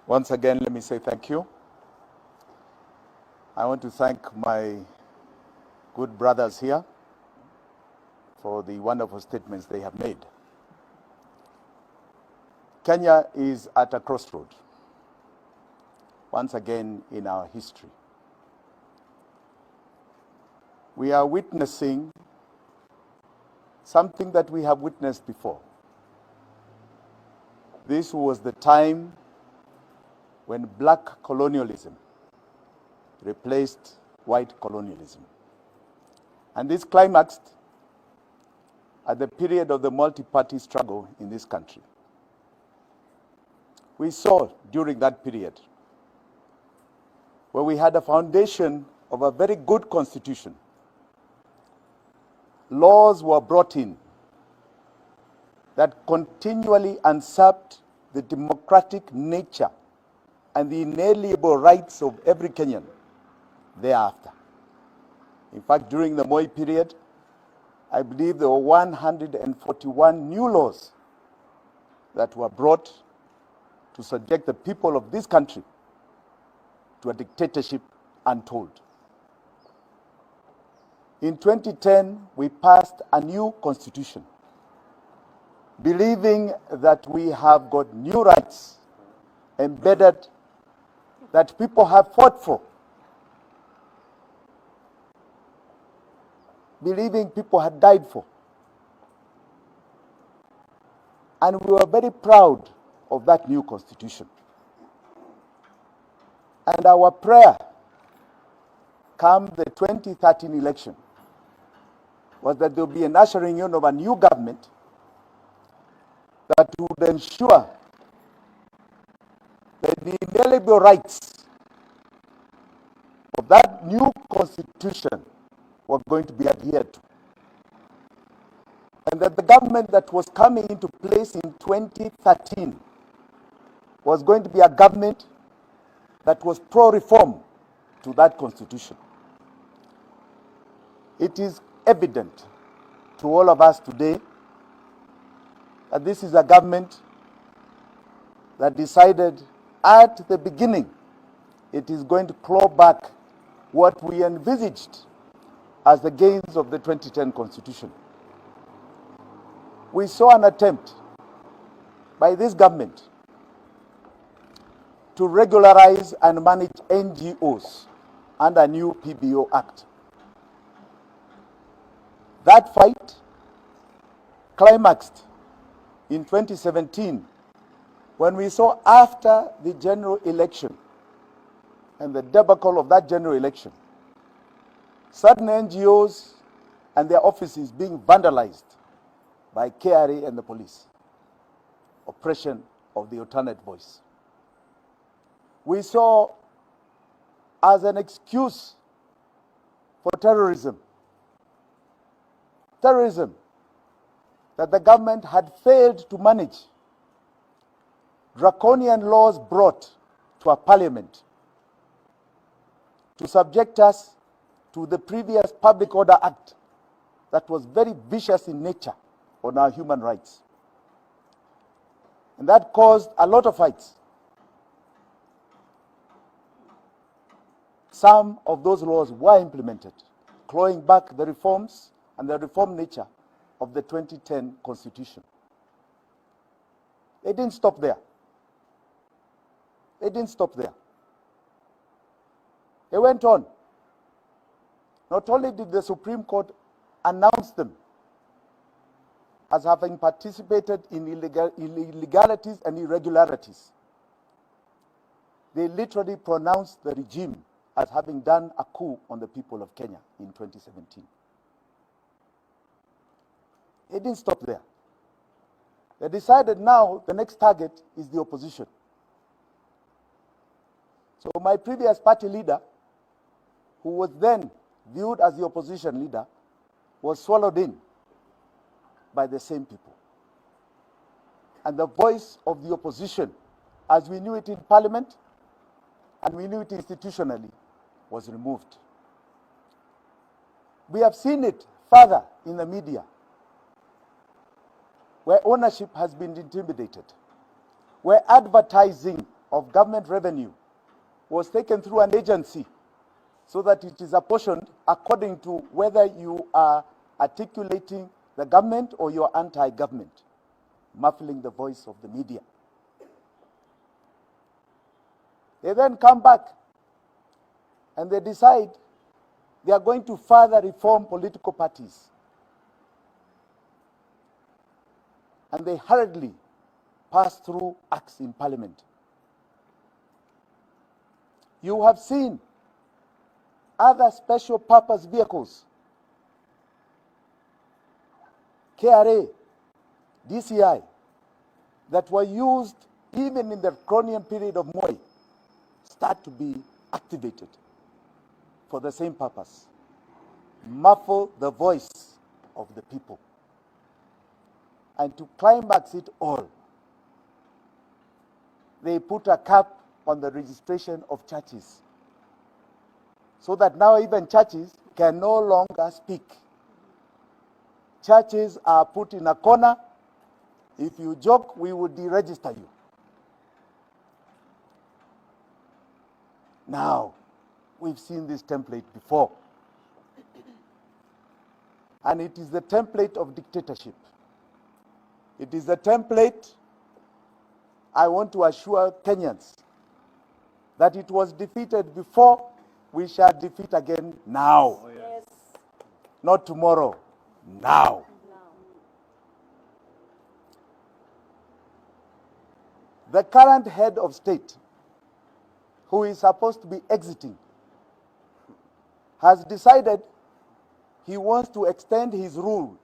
Once again, let me say thank you. I want to thank my good brothers here for the wonderful statements they have made. Kenya is at a crossroad, once again in our history. We are witnessing something that we have witnessed before. This was the time when black colonialism replaced white colonialism. And this climaxed at the period of the multi-party struggle in this country. We saw during that period where we had a foundation of a very good constitution. Laws were brought in that continually usurped the democratic nature and the inalienable rights of every Kenyan thereafter. In fact, during the Moi period, I believe there were 141 new laws that were brought to subject the people of this country to a dictatorship untold. In 2010, we passed a new constitution, believing that we have got new rights embedded that people have fought for, believing people had died for. And we were very proud of that new constitution. And our prayer, come the 2013 election, was that there would be an ushering in of a new government that would ensure that the inalienable rights of that new constitution were going to be adhered to. And that the government that was coming into place in 2013 was going to be a government that was pro-reform to that constitution. It is evident to all of us today that this is a government that decided at the beginning it is going to claw back what we envisaged as the gains of the 2010 Constitution. We saw an attempt by this government to regularize and manage NGOs under a new PBO Act. That fight climaxed in 2017 when we saw, after the general election and the debacle of that general election, certain NGOs and their offices being vandalized by KRA and the police. Oppression of the alternate voice. We saw, as an excuse for terrorism, that the government had failed to manage. Draconian laws brought to a parliament to subject us to the previous Public Order Act that was very vicious in nature on our human rights. And that caused a lot of fights. Some of those laws were implemented, clawing back the reforms and the reform nature of the 2010 Constitution. They didn't stop there. They didn't stop there. They went on. Not only did the Supreme Court announce them as having participated in illegalities and irregularities, they literally pronounced the regime as having done a coup on the people of Kenya in 2017. They didn't stop there. They decided now the next target is the opposition. So my previous party leader, who was then viewed as the opposition leader, was swallowed in by the same people. And the voice of the opposition, as we knew it in parliament and we knew it institutionally, was removed. We have seen it further in the media, where ownership has been intimidated, where advertising of government revenue was taken through an agency so that it is apportioned according to whether you are articulating the government or you're anti-government, muffling the voice of the media. They then come back and they decide they are going to further reform political parties. And they hurriedly pass through acts in parliament. You have seen other special purpose vehicles, KRA, DCI, that were used even in the colonial period of Moi, start to be activated for the same purpose: muffle the voice of the people. And to climax it all, they put a cap on the registration of churches, so that now even churches can no longer speak. Churches are put in a corner. If you joke, we will deregister you. Now, we've seen this template before. And it is the template of dictatorship. It is the template, I want to assure Kenyans, that it was defeated before, we shall defeat again now. Oh, yes. Not tomorrow, now. The current head of state, who is supposed to be exiting, has decided he wants to extend his rule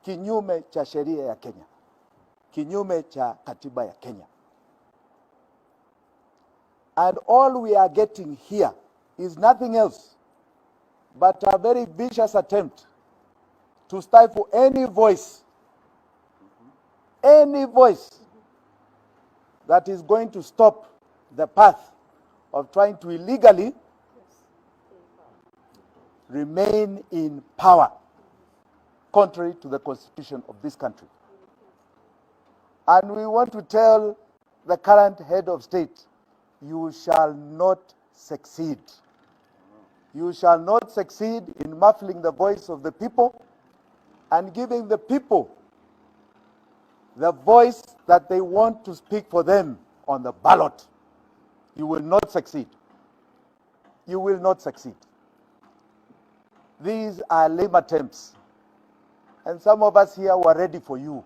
kinyume cha sheria ya Kenya, kinyume cha katiba ya Kenya. And all we are getting here is nothing else but a very vicious attempt to stifle any voice that is going to stop the path of trying to illegally remain in power, contrary to the constitution of this country. And we want to tell the current head of state, you shall not succeed. You shall not succeed in muffling the voice of the people and giving the people the voice that they want to speak for them on the ballot. You will not succeed. You will not succeed. These are lame attempts. And some of us here were ready for you.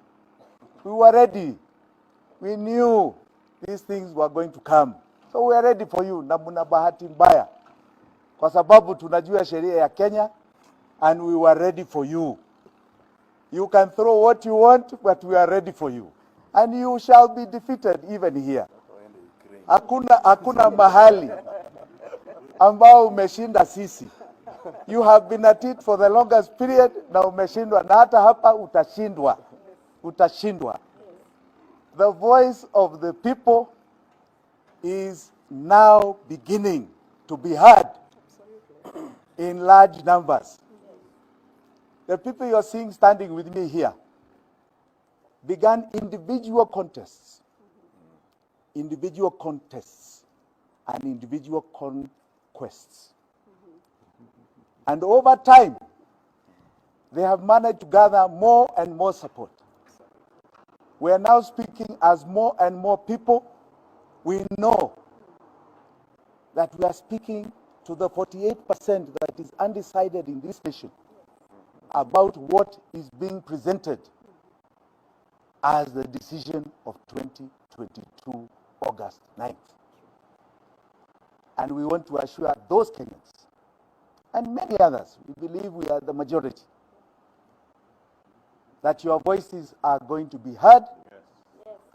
We were ready. We knew these things were going to come. So we are ready for you. Na muna bahati mbaya, kwa sababu tunajua sheria ya Kenya, and we were ready for you. You can throw what you want, but we are ready for you. And you shall be defeated even here. Hakuna mahali ambao umeshinda sisi. You have been at it for the longest period, na umeshindwa, na hata hapa utashindwa. Utashindwa. The voice of the people is now beginning to be heard in large numbers. The people you are seeing standing with me here began individual contests and individual conquests. And over time, they have managed to gather more and more support. We are now speaking as more and more people. We know that we are speaking to the 48% that is undecided in this nation about what is being presented as the decision of 2022, August 9th. And we want to assure those Kenyans and many others, we believe we are the majority, that your voices are going to be heard, yes,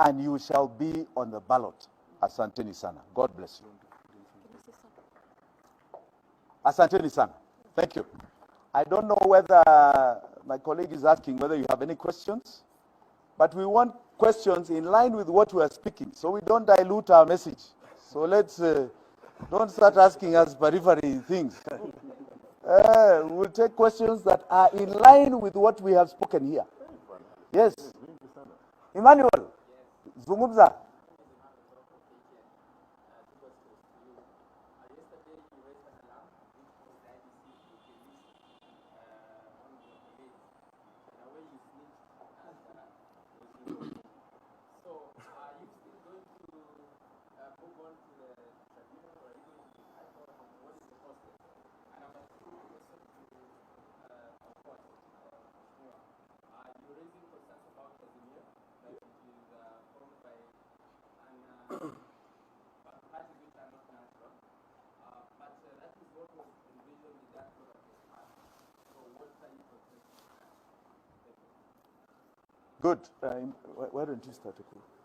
and you shall be on the ballot. Asanteni sana. God bless you. Asanteni sana. Thank you. I don't know whether my colleague is asking whether you have any questions, but we want questions in line with what we are speaking, so we don't dilute our message. So let's don't start asking us periphery things. We'll take questions that are in line with what we have spoken here. Yes. Emmanuel, zungumza. Good. Why don't you start? Okay.